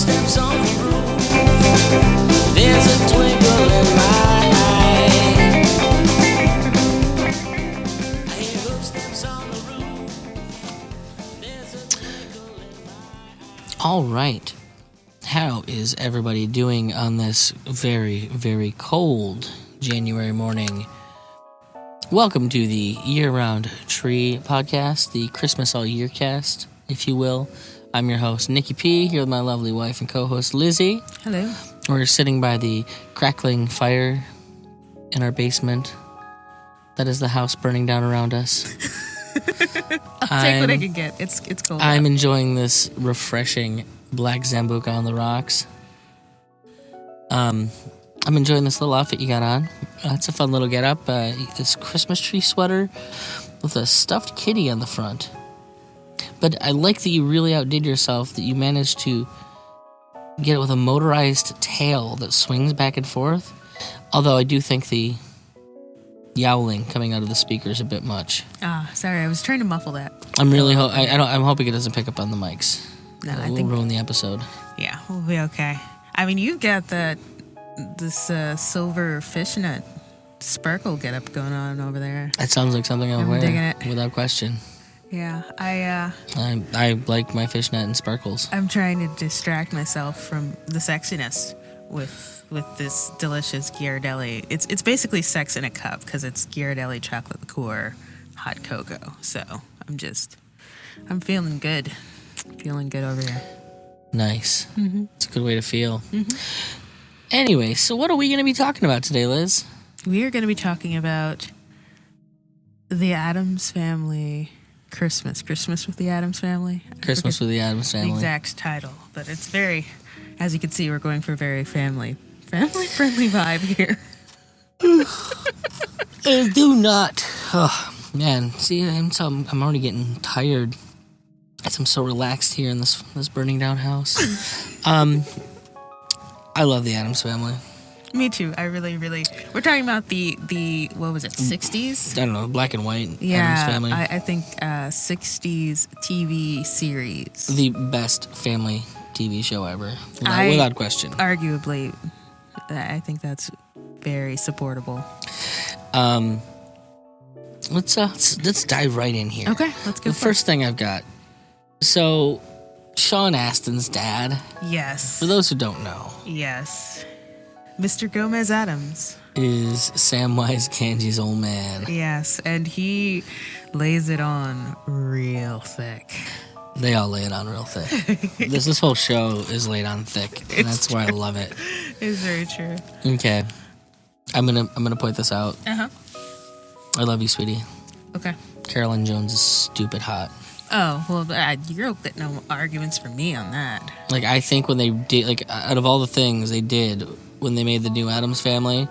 footsteps on the roof. There's a twinkle in my eye. I hear footsteps on the roof. There's a twinkle in my eye. All right. How is everybody doing on this very, very cold January morning? Welcome to the Year-Round Tree Podcast, the Christmas All Year cast, if you will. I'm your host, Nikki P, here with my lovely wife and co-host, Lizzie. Hello. We're sitting by the crackling fire in our basement. That is the house burning down around us. I'll take what I can get. It's cold. I'm enjoying this refreshing black Zambuca on the rocks. I'm enjoying this little outfit you got on. It's a fun little get-up. This Christmas tree sweater with a stuffed kitty on the front. But I like that you really outdid yourself, that you managed to get it with a motorized tail that swings back and forth. Although I do think the yowling coming out of the speaker is a bit much. Sorry, I was trying to muffle that. I'm really I'm hoping it doesn't pick up on the mics. No, I we'll think ruin the episode. Yeah, we'll be okay. I mean, you've got this silver fishnet sparkle get-up going on over there. That sounds like something I'll wear, digging it. Without question. Yeah, I like my fishnet and sparkles. I'm trying to distract myself from the sexiness with this delicious Ghirardelli. It's basically sex in a cup because it's Ghirardelli chocolate liqueur, hot cocoa. So I'm feeling good. Feeling good over here. Nice. Mm-hmm. It's a good way to feel. Mm-hmm. Anyway, so what are we going to be talking about today, Liz? We are going to be talking about the Addams Family Christmas. Christmas with the Addams Family? Christmas with the Addams Family. The exact title. But it's very, as you can see, we're going for a very family-friendly vibe here. I do not. Oh, man. See, I'm already getting tired as I'm so relaxed here in this burning down house. I love the Addams Family. Me too. I really, really... We're talking about the what was it, 60s? I don't know, black and white Addams Family. I think 60s TV series. The best family TV show ever, without question. Arguably, I think that's very supportable. Let's dive right in here. Okay, let's go. The first thing I've got. So, Sean Astin's dad. Yes. For those who don't know. Yes. Mr. Gomez Addams is Samwise Gamgee's old man. Yes, and he lays it on real thick. They all lay it on real thick. this whole show is laid on thick, and that's why I love it. It's very true. Okay, I'm gonna point this out. I love you, sweetie. Okay. Carolyn Jones is stupid hot. Oh, well, you'll get no arguments from me on that. Like, I think when they did, out of all the things they did when they made the new Addams Family,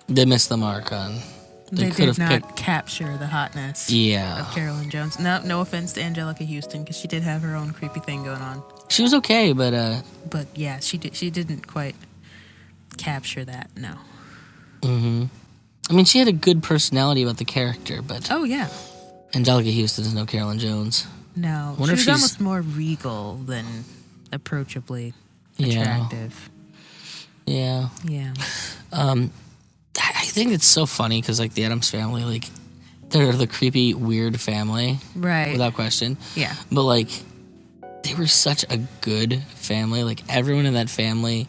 they missed the mark on. They did not capture the hotness of Carolyn Jones. No offense to Angelica Houston, because she did have her own creepy thing going on. She was okay, but... But, yeah, she didn't quite capture that, no. Mm-hmm. I mean, she had a good personality about the character, but... Oh, yeah. Angelica Houston is no Carolyn Jones. No, she was almost more regal than approachably attractive. Yeah. Yeah. I think it's so funny because, the Addams Family, they're the creepy, weird family. Right. Without question. Yeah. But, they were such a good family. Everyone in that family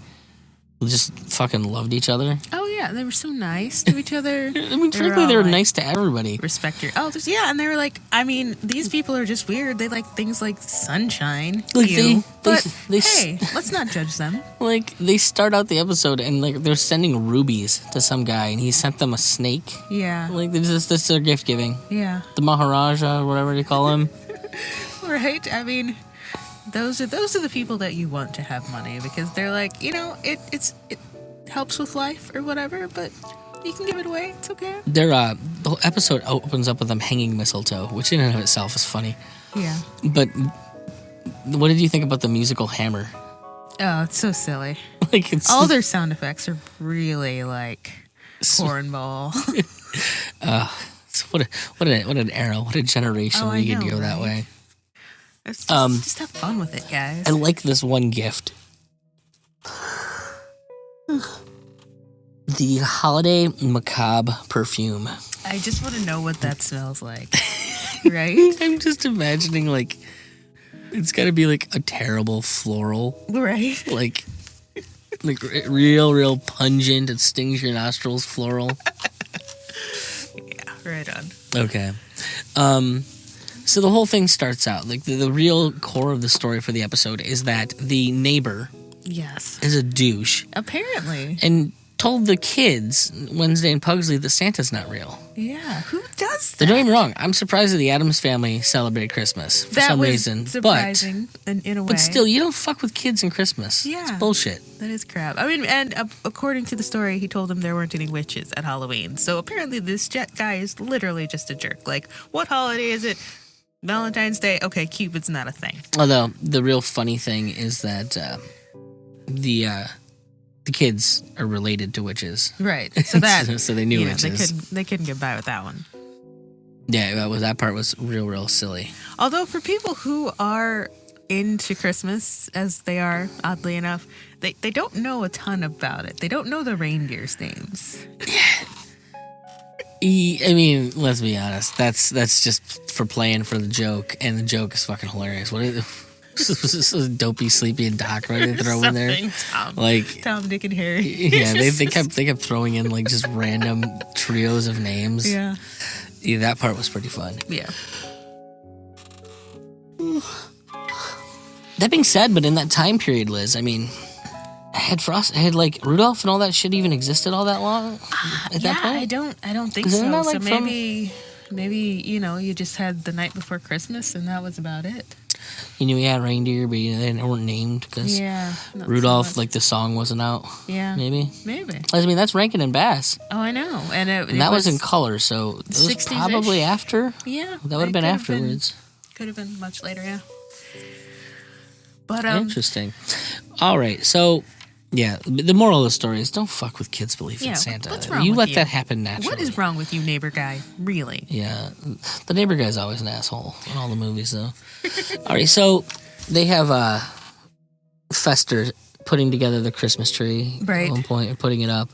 just fucking loved each other. Oh, yeah. They were so nice to each other. I mean, frankly, they were nice to everybody. Respect your elders. Yeah, and they were these people are just weird. They like things like sunshine. Hey, let's not judge them. They start out the episode and, they're sending rubies to some guy, and he sent them a snake. Yeah. That's their gift giving. Yeah. The Maharaja, or whatever they call him. Right? I mean... Those are the people that you want to have money because they're it helps with life or whatever, but you can give it away. It's okay. The whole episode opens up with them hanging mistletoe, which in and of itself is funny. Yeah. But what did you think about the musical Hammer? Oh, it's so silly. All their sound effects are really cornball. What an era, what a generation where you could go that way. Just have fun with it, guys. I like this one gift. The Holiday Macabre perfume. I just want to know what that smells like. Right? I'm just imagining, like, it's got to be, like, a terrible floral. Right? Like real pungent. It stings your nostrils floral. Yeah, right on. Okay. So the whole thing starts out, like, the real core of the story for the episode is that the neighbor Yes. is a douche. Apparently. And told the kids, Wednesday and Pugsley, that Santa's not real. Yeah. Who does that? Don't get me wrong. I'm surprised that the Addams family celebrate Christmas for some reason. Surprising in a way. But still, you don't fuck with kids in Christmas. Yeah. It's bullshit. That is crap. I mean, and according to the story, he told them there weren't any witches at Halloween. So apparently this guy is literally just a jerk. Like, what holiday is it? Valentine's Day? Okay, Cupid's not a thing. Although, the real funny thing is that the kids are related to witches. Right. So that so they knew witches. They couldn't get by with that one. Yeah, that part was real silly. Although for people who are into Christmas, as they are, oddly enough, they don't know a ton about it. They don't know the reindeer's names. I mean, let's be honest. That's just for playing for the joke, and the joke is fucking hilarious. What is this is Dopey, Sleepy, and Doc, right? They throw in there, Tom, Dick, and Harry. Yeah, they kept throwing in like just random trios of names. Yeah, that part was pretty fun. Yeah. That being said, but in that time period, Liz, I mean, had like Rudolph and all that shit even existed all that long at that point? I don't think so. Like, so maybe you just had the night before Christmas and that was about it. You knew he had reindeer, but they weren't named because Rudolph, so like the song wasn't out. Yeah, maybe. I mean, that's Rankin and Bass. Oh, I know, and that was in color, so it was 60s-ish? Probably after. Yeah, that would have been afterwards. Could have been much later, yeah. But interesting. All right, so. Yeah, the moral of the story is don't fuck with kids' belief in Santa. What's wrong you with let you? that happen naturally. What is wrong with you, neighbor guy? Really? Yeah, the neighbor guy's always an asshole in all the movies, though. All right, so they have Fester putting together the Christmas tree at one point and putting it up.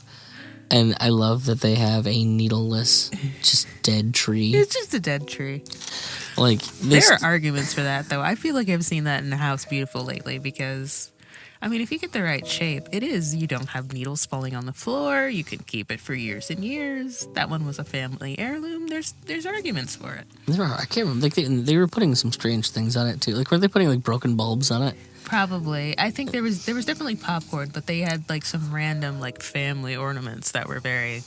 And I love that they have a needleless, just dead tree. It's just a dead tree. Like there are arguments for that, though. I feel like I've seen that in House Beautiful lately because... I mean, if you get the right shape, you don't have needles falling on the floor. You can keep it for years and years. That one was a family heirloom. There's arguments for it. There are. I can't remember. Like they were putting some strange things on it too. Like were they putting like broken bulbs on it? Probably. I think there was definitely popcorn, but they had like some random like family ornaments that were very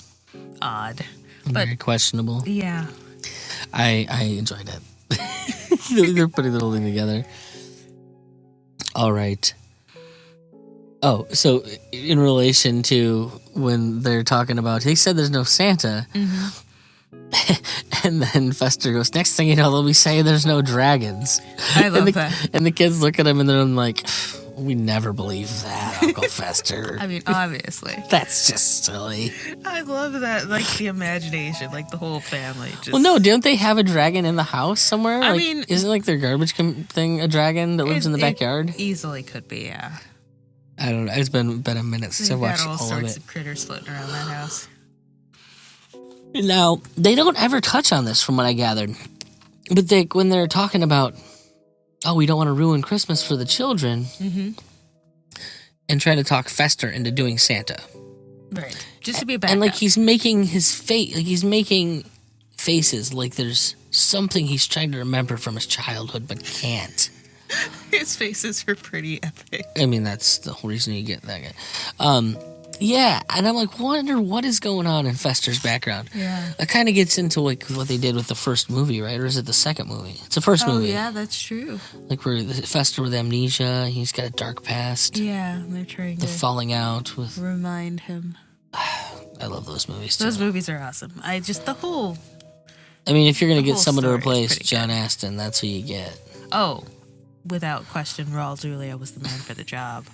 odd. Very questionable. Yeah. I enjoyed it. They're putting the whole thing together. All right. Oh, so in relation to when they're talking about, he said there's no Santa, and then Fester goes, next thing you know, they'll be saying there's no dragons. I love that. And the kids look at him and they're like, we never believe that, Uncle Fester. I mean, obviously. That's just silly. I love that, like the imagination, like the whole family. Well, no, don't they have a dragon in the house somewhere? I mean, isn't like their garbage thing a dragon that lives in the backyard? Easily could be, yeah. I don't know. It's been a minute since I watched all of it. All sorts of critters floating around that house. Now, they don't ever touch on this from what I gathered. But when they're talking about, we don't want to ruin Christmas for the children, and trying to talk Fester into doing Santa. Right. Just to be a backup. And like he's making his face, like he's making faces like there's something he's trying to remember from his childhood but can't. His faces are pretty epic. I mean, that's the whole reason you get that guy. Yeah, and I'm like, wonder what is going on in Fester's background. Yeah. It kind of gets into like what they did with the first movie, right? Or is it the second movie? It's the first movie. Oh, yeah, that's true. Like where Fester with amnesia, he's got a dark past. Yeah, they're trying to falling out with remind him. I love those movies too. Those movies are awesome. I mean, if you're gonna get someone to replace John Astin, that's who you get. Oh, without question, Raul Julia was the man for the job.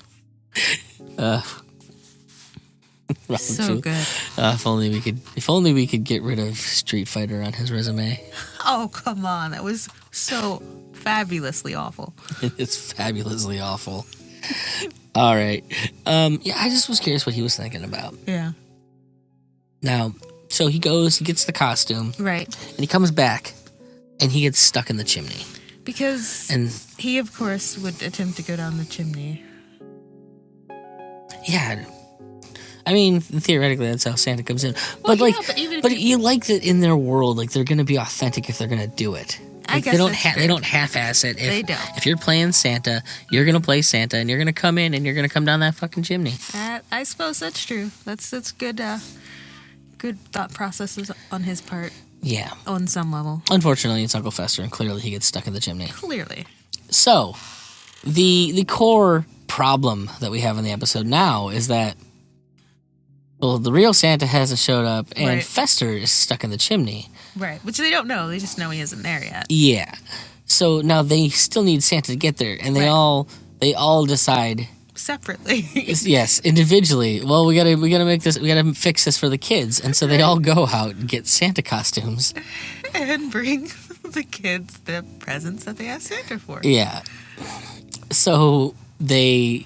So good. If only we could get rid of Street Fighter on his resume. Oh, come on. That was So fabulously awful. It's fabulously awful. All right. Yeah, I just was curious what he was thinking about. Yeah. Now, so he gets the costume. Right. And he comes back, and he gets stuck in the chimney. Because he, of course, would attempt to go down the chimney. Yeah. I mean, theoretically, that's how Santa comes in. Well, But, but you like that in their world, like, they're going to be authentic if they're going to do it. I Like, guess they don't half-ass it. They don't. If you're playing Santa, you're going to play Santa, and you're going to come in, and you're going to come down that fucking chimney. I suppose that's true. That's good. Good thought processes on his part. Yeah. On some level. Unfortunately, it's Uncle Fester, and clearly he gets stuck in the chimney. Clearly. So, the core problem that we have in the episode now is that, well, the real Santa hasn't showed up, and Right. Fester is stuck in the chimney. Right. Which they don't know. They just know he isn't there yet. Yeah. So now they still need Santa to get there, and they Right. all decide. Separately. Yes, individually. Well, we gotta fix this for the kids, and so they all go out and get Santa costumes. And bring the kids the presents that they asked Santa for. Yeah. So they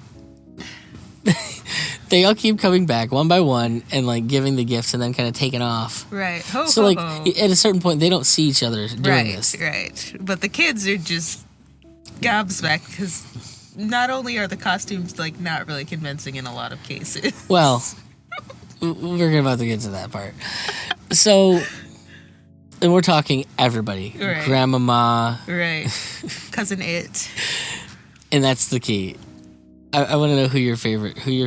all keep coming back one by one and like giving the gifts and then kind of taking off. Right. Ho, So ho, like ho. at a certain point they don't see each other doing Right. this. Right. But the kids are just gobsmacked because not only are the costumes like not really convincing in a lot of cases. Well, we're about to get to that part. So, and we're talking everybody, Right. grandmama, Right. Cousin It. and that's the key. I want to know who your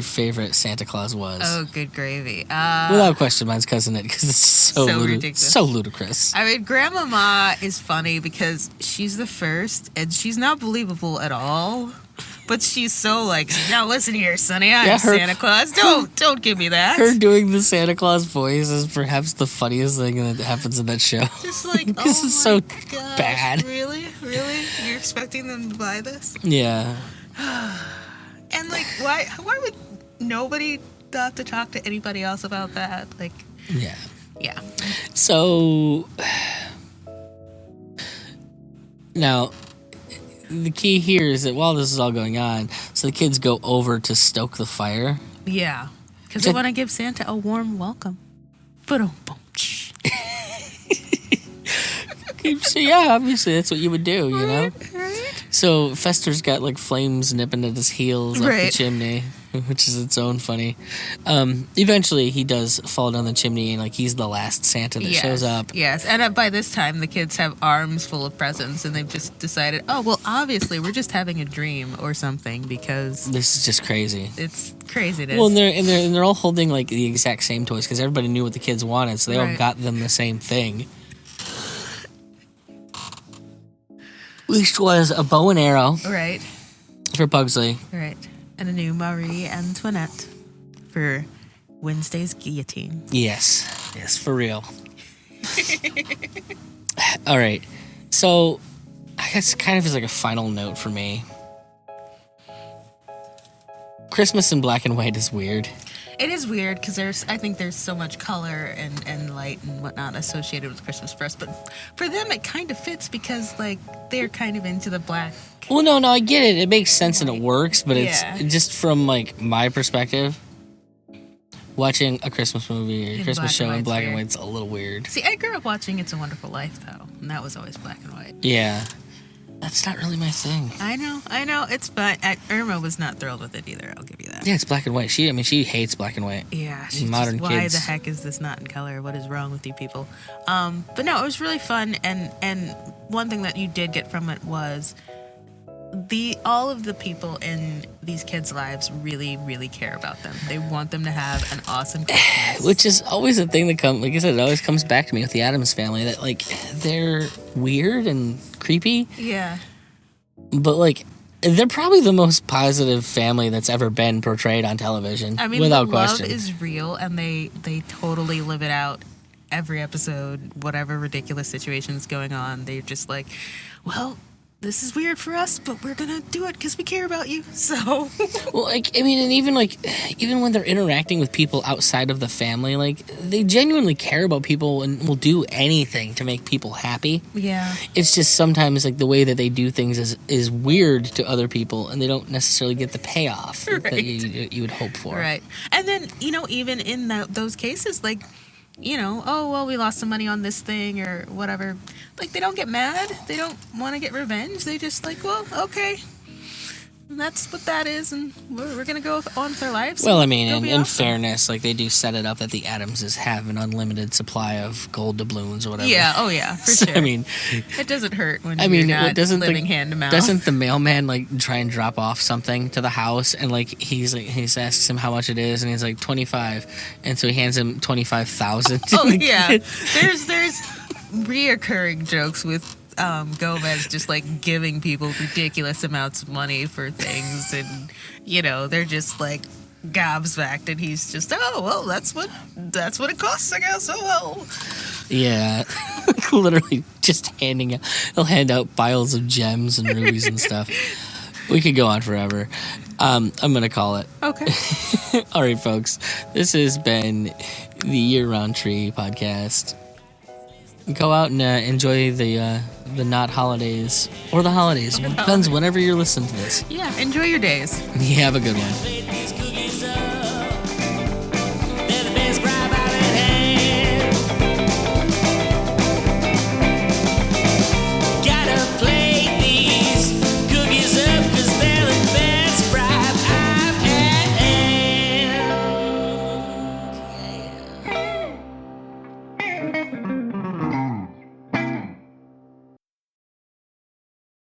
favorite Santa Claus was. Oh, good gravy. Without question, mine's Cousin It because it's so ridiculous. so ludicrous. I mean, Grandmama is funny because she's the first, and she's not believable at all. But she's so like, now listen here, Sonny, I'm Santa Claus. Don't give me that. Her doing the Santa Claus voice is perhaps the funniest thing that happens in that show. Just like, This oh is my so gosh, bad. Really? You're expecting them to buy this? Yeah. And like, why would nobody have to talk to anybody else about that? Like, Yeah. yeah. So now the key here is that while this is all going on, so the kids go over to stoke the fire. Yeah. Because they want to give Santa a warm welcome. Boom. So yeah, obviously that's what you would do, you know? Right? So Fester's got like flames nipping at his heels up the Right. chimney, which is its own funny. Eventually he does fall down the chimney and like he's the last Santa that shows up. Yes, and by this time the kids have arms full of presents, and they've just decided, oh well, obviously we're just having a dream or something because This is just crazy. it's craziness. Well, and they're all holding like the exact same toys because everybody knew what the kids wanted, so they all Right. got them the same thing. Which was a bow and arrow Right, for Pugsley. right, and a new Marie Antoinette for Wednesday's guillotine. Yes, for real. All right, so I guess kind of is like a final note for me. Christmas in black and white is weird. It is weird because I think there's so much color and light and whatnot associated with Christmas for us, but for them it kind of fits because like they're kind of into the black. Well, no, I get it. It makes sense and it works, but Yeah. it's just from like my perspective. Watching a Christmas movie or a In Christmas black show and in white's black and weird. white's a little weird. See, I grew up watching It's a Wonderful Life though, and that was always black and white. Yeah, that's not really my thing. I know. It's fine. Irma was not thrilled with it either. I'll give you that. Yeah, it's black and white. She hates black and white. Yeah, she's Modern just, why kids. the heck is this not in color? What is wrong with you people? But no, it was really fun, and one thing that you did get from it was all of the people in these kids' lives really, really care about them. They want them to have an awesome Christmas. Which is always a thing that comes, like I said, it always comes back to me with the Addams family that like they're weird and creepy, Yeah. but like they're probably the most positive family that's ever been portrayed on television. I mean, without the question. love is real, and they totally live it out every episode. Whatever ridiculous situation is going on, they're just like, well, this is weird for us, but we're gonna do it because we care about you. So, Well, like, I mean, and even when they're interacting with people outside of the family, like, they genuinely care about people and will do anything to make people happy. yeah. It's just sometimes, like, the way that they do things is weird to other people, and they don't necessarily get the payoff that Right. you would hope for. Right. And then, even in those cases, like, oh, well, we lost some money on this thing or whatever. Like, they don't get mad. They don't want to get revenge. They just like, well, okay. And that's what that is, and we're going to go on with our lives. Well, I mean, It'll be in awesome. fairness, like, they do set it up that the Addamses have an unlimited supply of gold doubloons or whatever. Yeah, oh yeah, for So, sure. I mean, It doesn't hurt when I mean, you're not doesn't living hand to mouth. doesn't the mailman like try and drop off something to the house, and like he asks him how much it is, and he's like 25, and so he hands him 25,000. Oh yeah, there's reoccurring jokes with Gomez just like giving people ridiculous amounts of money for things, and they're just like gobsmacked, and he's just, oh well, that's what it costs, I guess. Oh well. Yeah, literally just he'll hand out piles of gems and rubies and stuff. We could go on forever. I'm gonna call it. Okay. All right, folks. This has been the Year Round Tree podcast. Go out and enjoy the not holidays or the holidays. It depends whenever you're listening to this. Yeah. Enjoy your days. You have a good one.